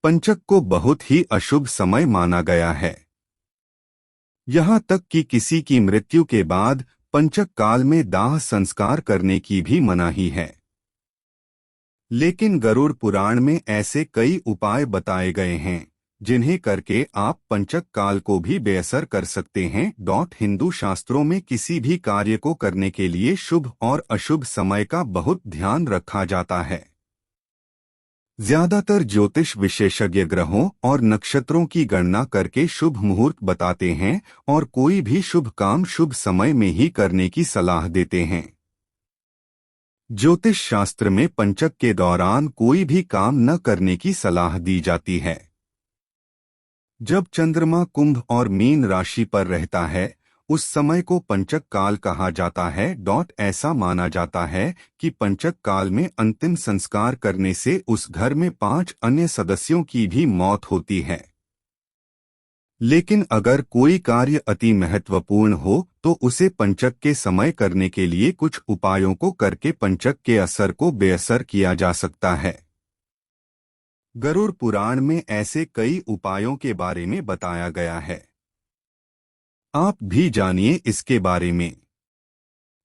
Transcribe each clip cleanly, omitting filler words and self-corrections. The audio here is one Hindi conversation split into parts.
पंचक को बहुत ही अशुभ समय माना गया है। यहाँ तक कि किसी की मृत्यु के बाद पंचक काल में दाह संस्कार करने की भी मनाही है। लेकिन गरुड़ पुराण में ऐसे कई उपाय बताए गए हैं जिन्हें करके आप पंचक काल को भी बेअसर कर सकते हैं। हिंदू शास्त्रों में किसी भी कार्य को करने के लिए शुभ और अशुभ समय का बहुत ध्यान रखा जाता है। ज्यादातर ज्योतिष विशेषज्ञ ग्रहों और नक्षत्रों की गणना करके शुभ मुहूर्त बताते हैं और कोई भी शुभ काम शुभ समय में ही करने की सलाह देते हैं। ज्योतिष शास्त्र में पंचक के दौरान कोई भी काम न करने की सलाह दी जाती है। जब चंद्रमा कुंभ और मीन राशि पर रहता है उस समय को पंचक काल कहा जाता है। ऐसा माना जाता है कि पंचक काल में अंतिम संस्कार करने से उस घर में 5 अन्य सदस्यों की भी मौत होती है। लेकिन अगर कोई कार्य अति महत्वपूर्ण हो तो उसे पंचक के समय करने के लिए कुछ उपायों को करके पंचक के असर को बेअसर किया जा सकता है। गरुड़ पुराण में ऐसे कई उपायों के बारे में बताया गया है। आप भी जानिए इसके बारे में।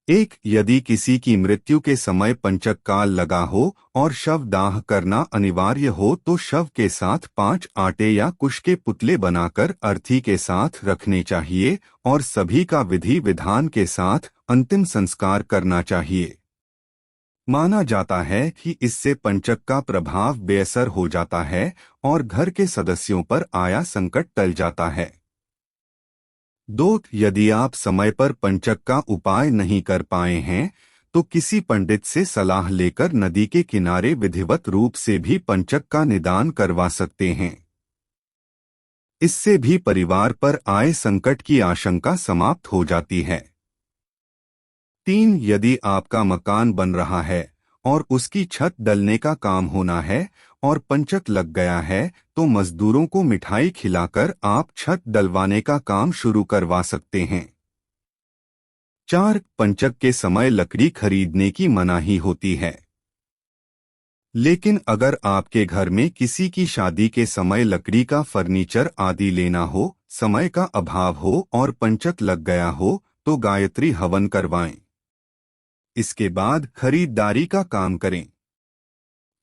1. यदि किसी की मृत्यु के समय पंचक काल लगा हो और शव दाह करना अनिवार्य हो तो शव के साथ 5 आटे या कुश के पुतले बनाकर अर्थी के साथ रखने चाहिए और सभी का विधि विधान के साथ अंतिम संस्कार करना चाहिए। माना जाता है कि इससे पंचक का प्रभाव बेअसर हो जाता है और घर के सदस्यों पर आया संकट टल जाता है। 2. यदि आप समय पर पंचक का उपाय नहीं कर पाए हैं तो किसी पंडित से सलाह लेकर नदी के किनारे विधिवत रूप से भी पंचक का निदान करवा सकते हैं। इससे भी परिवार पर आए संकट की आशंका समाप्त हो जाती है। 3. यदि आपका मकान बन रहा है और उसकी छत डलने का काम होना है और पंचक लग गया है तो मजदूरों को मिठाई खिलाकर आप छत डलवाने का काम शुरू करवा सकते हैं। 4. पंचक के समय लकड़ी खरीदने की मनाही होती है। लेकिन अगर आपके घर में किसी की शादी के समय लकड़ी का फर्नीचर आदि लेना हो, समय का अभाव हो और पंचक लग गया हो तो गायत्री हवन करवाएं। इसके बाद खरीदारी का काम करें।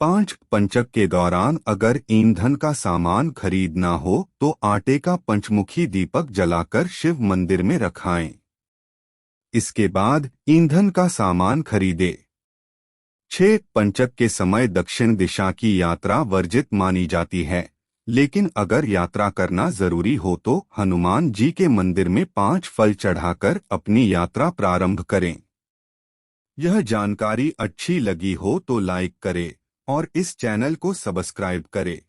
5. पंचक के दौरान अगर ईंधन का सामान खरीदना हो तो आटे का पंचमुखी दीपक जलाकर शिव मंदिर में रखाएं। इसके बाद ईंधन का सामान खरीदें। 6. पंचक के समय दक्षिण दिशा की यात्रा वर्जित मानी जाती है, लेकिन अगर यात्रा करना जरूरी हो तो हनुमान जी के मंदिर में 5 फल चढ़ाकर अपनी यात्रा प्रारंभ करें। यह जानकारी अच्छी लगी हो तो लाइक करें और इस चैनल को सब्सक्राइब करें।